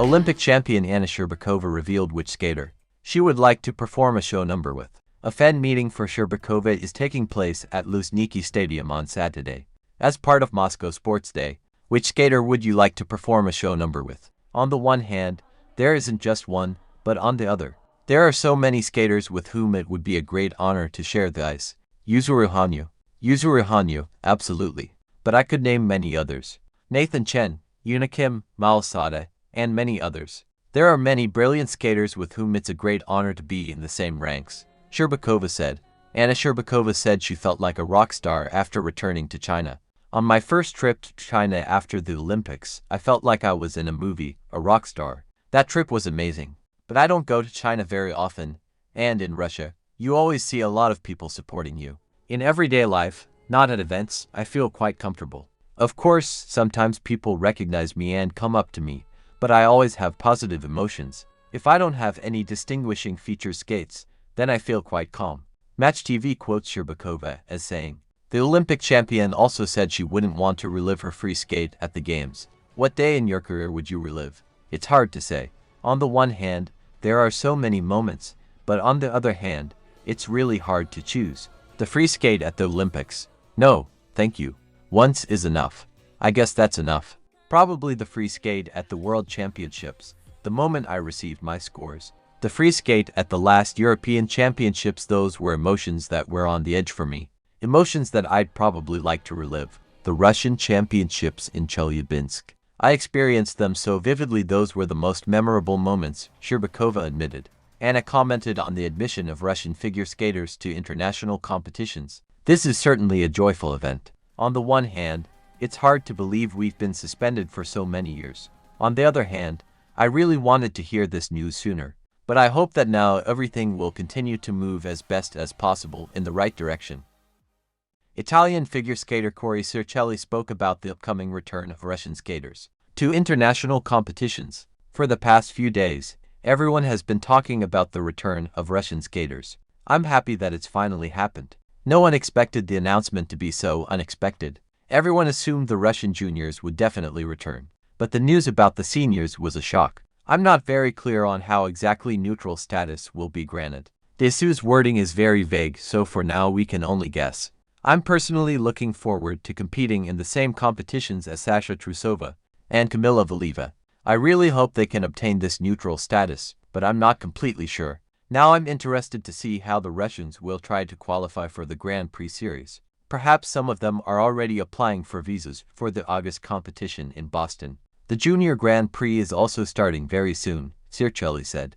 Olympic champion Sherbakova revealed which skater she would like to perform a show number with. A fan meeting for Sherbakova is taking place at Luzhniki Stadium on Saturday. As part of Moscow Sports Day, which skater would you like to perform a show number with? On the one hand, there isn't just one, but on the other, there are so many skaters with whom it would be a great honor to share the ice. Yuzuru Hanyu. Yuzuru Hanyu, absolutely. But I could name many others. Nathan Chen, Yuna Kim, Mao Sada, and many others. There are many brilliant skaters with whom it's a great honor to be in the same ranks, Sherbakova said. Sherbakova said she felt like a rock star after returning to China. On my first trip to China after the Olympics, I felt like I was in a movie, a rock star. That trip was amazing. But I don't go to China very often, and in Russia, you always see a lot of people supporting you. In everyday life, not at events, I feel quite comfortable. Of course, sometimes people recognize me and come up to me, but I always have positive emotions. If I don't have any distinguishing features skates, then I feel quite calm. Match TV quotes Sherbakova as saying, "The Olympic champion also said she wouldn't want to relive her free skate at the games. What day in your career would you relive? It's hard to say. On the one hand, there are so many moments, but on the other hand, it's really hard to choose. The free skate at the Olympics? No, thank you. Once is enough. I guess that's enough. Probably the free skate at the World Championships, the moment I received my scores. The free skate at the last European Championships, those were emotions that were on the edge for me. Emotions that I'd probably like to relive. The Russian Championships in Chelyabinsk. I experienced them so vividly, those were the most memorable moments," Sherbakova admitted. Anna commented on the admission of Russian figure skaters to international competitions. "This is certainly a joyful event. On the one hand, it's hard to believe we've been suspended for so many years. On the other hand, I really wanted to hear this news sooner. But I hope that now everything will continue to move as best as possible in the right direction." Italian figure skater Corey Circelli spoke about the upcoming return of Russian skaters to international competitions. For the past few days, everyone has been talking about the return of Russian skaters. I'm happy that it's finally happened. No one expected the announcement to be so unexpected. Everyone assumed the Russian juniors would definitely return. But the news about the seniors was a shock. I'm not very clear on how exactly neutral status will be granted. The issue's wording is very vague, so for now we can only guess. I'm personally looking forward to competing in the same competitions as Sasha Trusova and Kamila Valieva. I really hope they can obtain this neutral status, but I'm not completely sure. Now I'm interested to see how the Russians will try to qualify for the Grand Prix series. Perhaps some of them are already applying for visas for the August competition in Boston. The Junior Grand Prix is also starting very soon, Circelli said.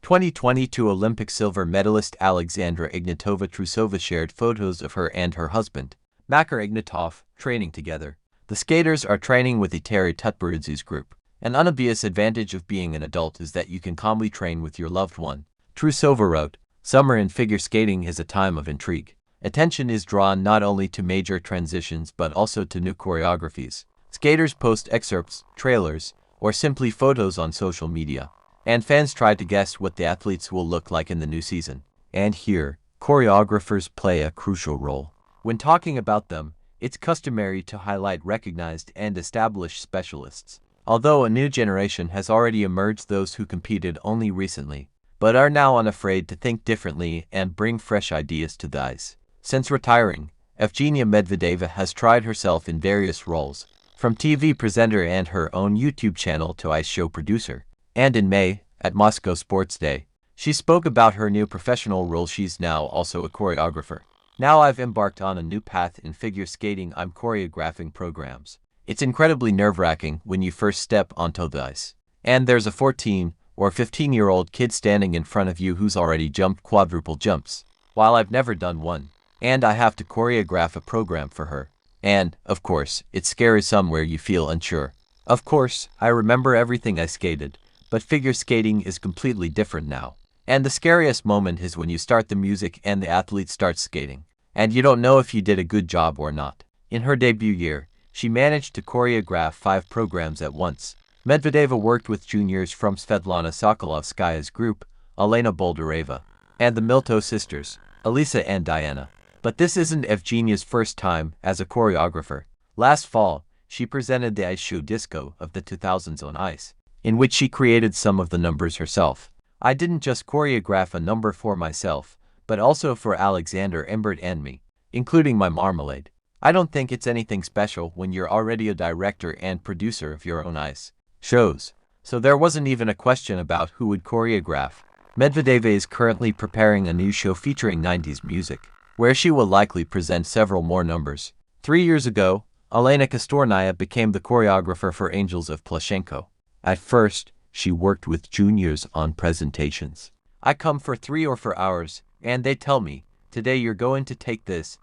2022 Olympic silver medalist Alexandra Ignatova Trusova shared photos of her and her husband, Makar Ignatov, training together. The skaters are training with Iteri Tutberidze's group. An unobvious advantage of being an adult is that you can calmly train with your loved one. Trusova wrote, "Summer in figure skating is a time of intrigue. Attention is drawn not only to major transitions but also to new choreographies. Skaters post excerpts, trailers, or simply photos on social media, and fans try to guess what the athletes will look like in the new season. And here, choreographers play a crucial role. When talking about them, it's customary to highlight recognized and established specialists. Although a new generation has already emerged, those who competed only recently, but are now unafraid to think differently and bring fresh ideas to the ice. Since retiring, Evgenia Medvedeva has tried herself in various roles, from TV presenter and her own YouTube channel to ice show producer. And in May, at Moscow Sports Day, she spoke about her new professional role. She's now also a choreographer. "Now I've embarked on a new path in figure skating. I'm choreographing programs. It's incredibly nerve-wracking when you first step onto the ice. And there's a 14 or 15-year-old kid standing in front of you who's already jumped quadruple jumps, while I've never done one. And I have to choreograph a program for her. And, of course, it's scary somewhere you feel unsure. Of course, I remember everything I skated, but figure skating is completely different now. And the scariest moment is when you start the music and the athlete starts skating, and you don't know if you did a good job or not." In her debut year, she managed to choreograph 5 programs at once. Medvedeva worked with juniors from Svetlana Sokolovskaya's group, Elena Boldareva, and the Milto sisters, Elisa and Diana. But this isn't Evgenia's first time as a choreographer. Last fall, she presented the ice show Disco of the 2000s on ice. in which she created some of the numbers herself. I didn't just choreograph a number for myself, but also for Alexander Embert and me, including my marmalade. I don't think it's anything special when you're already a director and producer of your own ice shows. So there wasn't even a question about who would choreograph. Medvedeva is currently preparing a new show featuring 90s music, where she will likely present several more numbers. 3 years ago, Elena Kostornaya became the choreographer for Angels of Plushenko. At first, she worked with juniors on presentations. I come for 3 or 4 hours, and they tell me, today you're going to take this.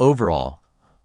Overall,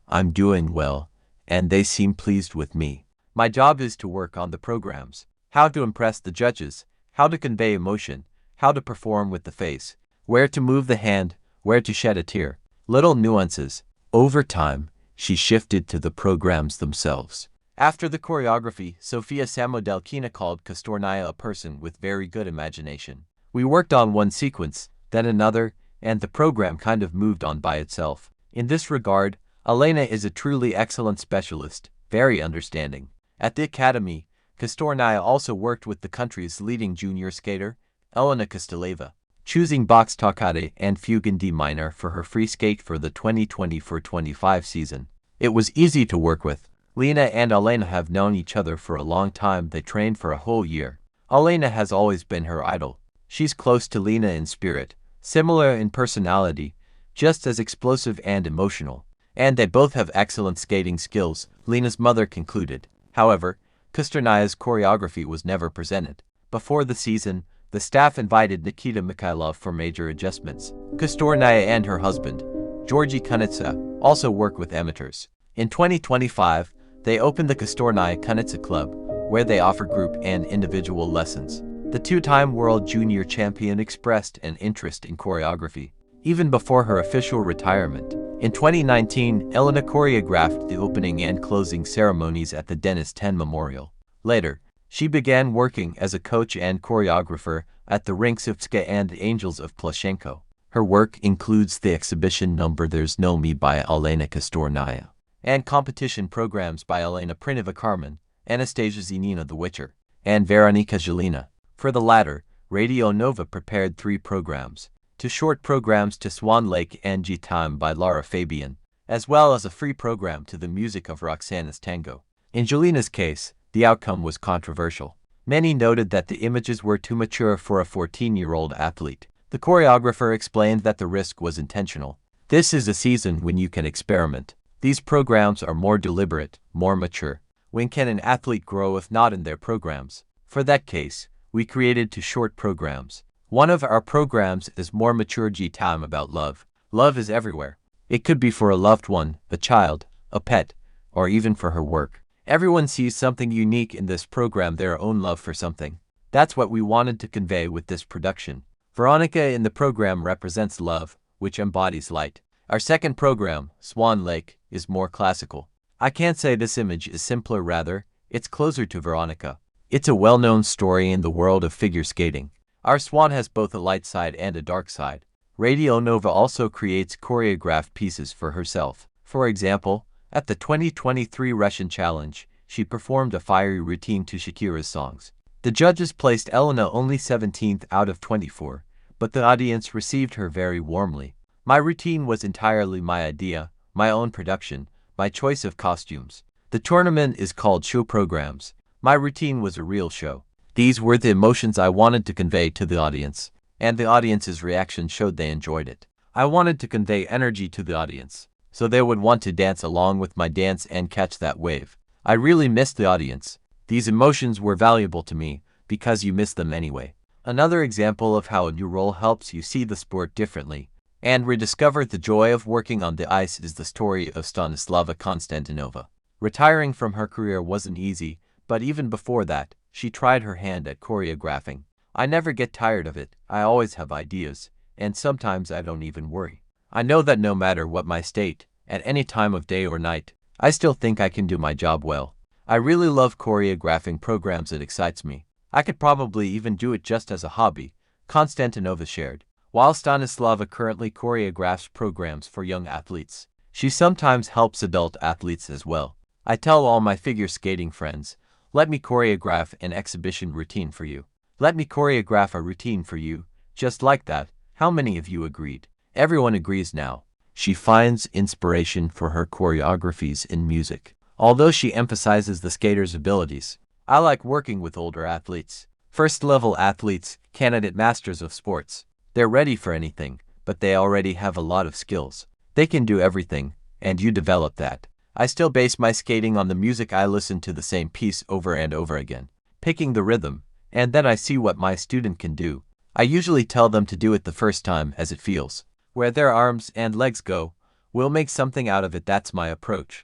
I'm doing well, and they seem pleased with me. My job is to work on the programs, how to impress the judges, how to convey emotion, how to perform with the face, where to move the hand, where to shed a tear, little nuances. Over time, she shifted to the programs themselves. After the choreography, Sofia Samodelkina called Kostornaya a person with very good imagination. We worked on one sequence, then another, and the program kind of moved on by itself. In this regard, Elena is a truly excellent specialist, very understanding. At the academy, Kostornaya also worked with the country's leading junior skater, Elena Kostoleva, choosing box toccata and fugue in D minor for her free skate for the 2024-25 season. It was easy to work with. Lena and Elena have known each other for a long time. They trained for a whole year. Elena has always been her idol. She's close to Lena in spirit, similar in personality, just as explosive and emotional. And they both have excellent skating skills, Lena's mother concluded. However, Kostornaya's choreography was never presented. Before the season, the staff invited Nikita Mikhailov for major adjustments. Kostornaya and her husband, Georgy Kunitsa, also work with amateurs. In 2025, they opened the Kostornaya Kunitsa Club, where they offer group and individual lessons. The two-time world junior champion expressed an interest in choreography, even before her official retirement. In 2019, Elena choreographed the opening and closing ceremonies at the Denis Ten Memorial. Later, she began working as a coach and choreographer at the Rinksivska and Angels of Plushenko. Her work includes the exhibition number There's No Me by Elena Kostornaya, and competition programs by Elena Prinova Carmen, Anastasia Zenina The Witcher, and Veronika Zelina. For the latter, Radio Nova prepared 3 programs, 2 short programs to Swan Lake and G Time by Lara Fabian, as well as a free program to the music of Roxana's tango. In Jelina's case, the outcome was controversial. Many noted that the images were too mature for a 14-year-old athlete. The choreographer explained that the risk was intentional. This is a season when you can experiment. These programs are more deliberate, more mature. When can an athlete grow if not in their programs? For that case, we created 2 short programs. One of our programs is more mature G-Time about love. Love is everywhere. It could be for a loved one, a child, a pet, or even for her work. Everyone sees something unique in this program, their own love for something. That's what we wanted to convey with this production. Veronica in the program represents love, which embodies light. Our second program, Swan Lake, is more classical. I can't say this image is simpler, rather, it's closer to Veronica. It's a well-known story in the world of figure skating. Our swan has both a light side and a dark side. Radio Nova also creates choreographed pieces for herself. For example, at the 2023 Russian Challenge, she performed a fiery routine to Shakira's songs. The judges placed Elena only 17th out of 24, but the audience received her very warmly. My routine was entirely my idea, my own production, my choice of costumes. The tournament is called Show Programs. My routine was a real show. These were the emotions I wanted to convey to the audience, and the audience's reaction showed they enjoyed it. I wanted to convey energy to the audience, so they would want to dance along with my dance and catch that wave. I really missed the audience. These emotions were valuable to me, because you miss them anyway. Another example of how a new role helps you see the sport differently and rediscover the joy of working on the ice is the story of Stanislava Konstantinova. Retiring from her career wasn't easy, but even before that, she tried her hand at choreographing. I never get tired of it. I always have ideas, and sometimes I don't even worry. I know that no matter what my state, at any time of day or night, I still think I can do my job well. I really love choreographing programs. It excites me. I could probably even do it just as a hobby, Konstantinova shared. While Stanislava currently choreographs programs for young athletes, she sometimes helps adult athletes as well. I tell all my figure skating friends, Let me choreograph an exhibition routine for you. Let me choreograph a routine for you, just like that. How many of you agreed? Everyone agrees now. She finds inspiration for her choreographies in music. Although she emphasizes the skater's abilities, I like working with older athletes. First-level athletes, candidate masters of sports. They're ready for anything, but they already have a lot of skills. They can do everything, and you develop that. I still base my skating on the music. I listen to the same piece over and over again, picking the rhythm, and then I see what my student can do. I usually tell them to do it the first time as it feels. Where their arms and legs go, we'll make something out of it. That's my approach.